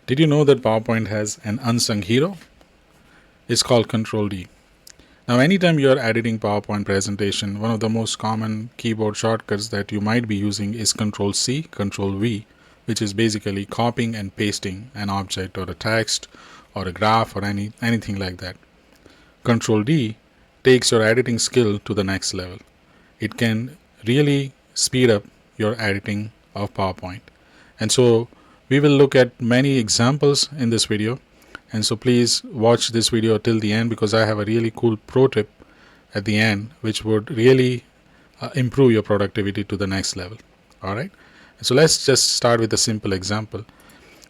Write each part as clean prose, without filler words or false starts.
Did you know that PowerPoint has an unsung hero? It's called Ctrl+D. Now, anytime you are editing PowerPoint presentation, one of the most common keyboard shortcuts that you might be using is Ctrl+C, Ctrl+V, which is basically copying and pasting an object or a text or a graph or anything like that. Ctrl+D takes your editing skill to the next level. It can really speed up your editing of PowerPoint. And so we will look at many examples in this video. And so please watch this video till the end, because I have a really cool pro tip at the end which would really improve your productivity to the next level. Alright, so let's just start with a simple example.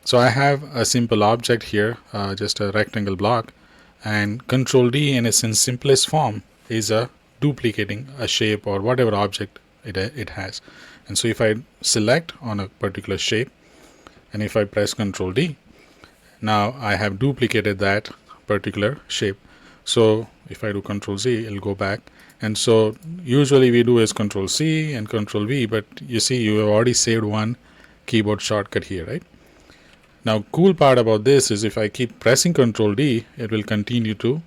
So I have a simple object here, just a rectangle block, and Ctrl+D in its simplest form is duplicating a shape or whatever object it has. And so if I select on a particular shape and if I press Ctrl+D, now I have duplicated that particular shape. So if I do Ctrl+Z, it'll go back. And so usually we do is Ctrl+C and Ctrl+V, but you see you have already saved one keyboard shortcut here, right? Now, cool part about this is if I keep pressing Ctrl+D, it will continue to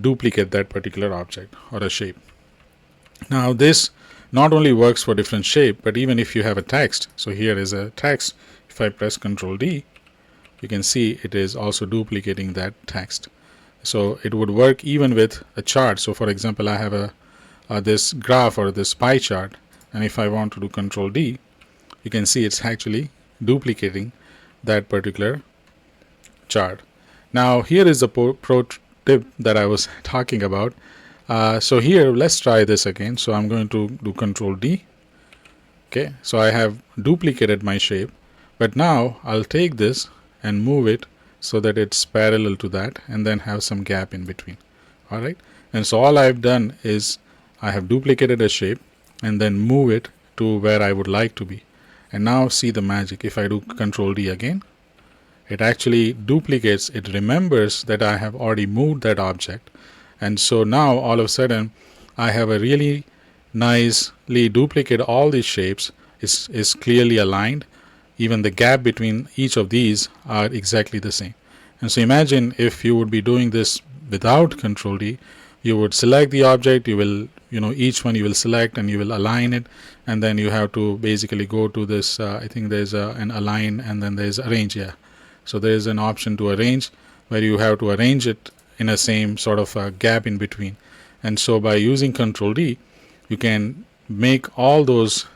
duplicate that particular object or a shape. Now, this not only works for different shape, but even if you have a text. So here is a text. If I press Ctrl+D, you can see it is also duplicating that text. So it would work even with a chart. So for example, I have this graph or this pie chart, and if I want to do Ctrl+D, you can see it's actually duplicating that particular chart. Now here is the pro tip that I was talking about. So here let's try this again. So I'm going to do Ctrl+D. Okay, so I have duplicated my shape, but now I'll take this and move it so that it's parallel to that and then have some gap in between. Alright, and so all I've done is I have duplicated a shape and then move it to where I would like to be. And now see the magic. If I do Ctrl+D again, it actually duplicates, it remembers that I have already moved that object. And so now all of a sudden I have a really nicely duplicate. All these shapes is clearly aligned. Even the gap between each of these are exactly the same. And so imagine if you would be doing this without Ctrl+D, you would select the object, you will, each one you will select and you will align it, and then you have to basically go to this, I think there's an align and then there's arrange, yeah. So there's an option to arrange where you have to arrange it in a same sort of gap in between. And so by using Ctrl+D, you can make all those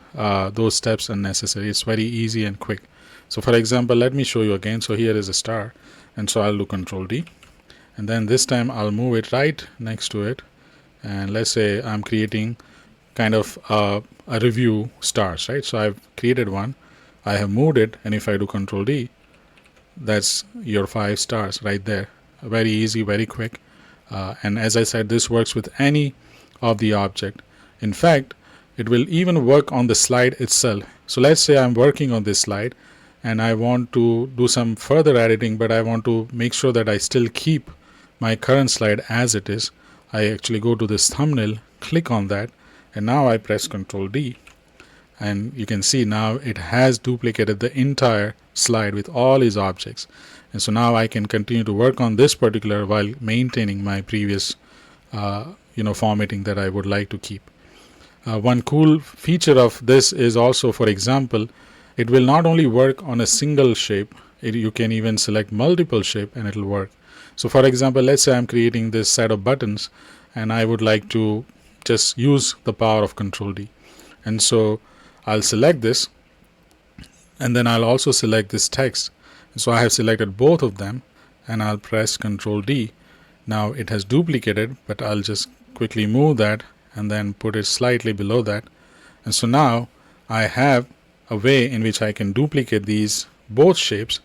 steps unnecessary. It's very easy and quick. So for example, let me show you again. So here is a star, and so I'll do Ctrl+D, and then this time I'll move it right next to it, and let's say I'm creating kind of a review stars, right? So I've created one, I have moved it, and if I do Ctrl+D, that's your 5 stars right there. Very easy, very quick, and as I said, this works with any of the object. In fact, it will even work on the slide itself. So let's say I'm working on this slide and I want to do some further editing, but I want to make sure that I still keep my current slide as it is. I actually go to this thumbnail, click on that, and now I press Ctrl+D, and you can see now it has duplicated the entire slide with all its objects. And so now I can continue to work on this particular while maintaining my previous formatting that I would like to keep. One cool feature of this is also, for example, it will not only work on a single shape, you can even select multiple shape and it will work. So for example, let's say I'm creating this set of buttons and I would like to just use the power of Ctrl+D. And so I'll select this, and then I'll also select this text. So I have selected both of them and I'll press Ctrl+D. Now it has duplicated, but I'll just quickly move that and then put it slightly below that. And so now I have a way in which I can duplicate these both shapes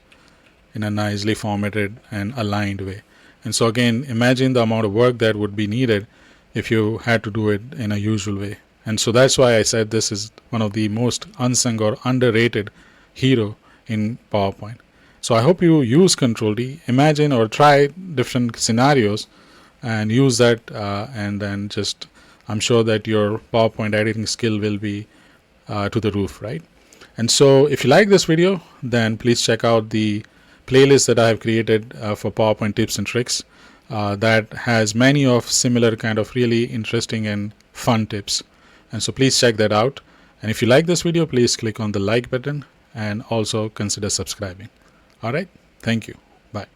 in a nicely formatted and aligned way. And so again, imagine the amount of work that would be needed if you had to do it in a usual way. And so that's why I said this is one of the most unsung or underrated hero in PowerPoint. So I hope you use Ctrl+D, imagine or try different scenarios and use that, and then just I'm sure that your PowerPoint editing skill will be to the roof, right? And so if you like this video, then please check out the playlist that I have created for PowerPoint tips and tricks that has many of similar kind of really interesting and fun tips. And so please check that out. And if you like this video, please click on the like button and also consider subscribing. All right. Thank you. Bye.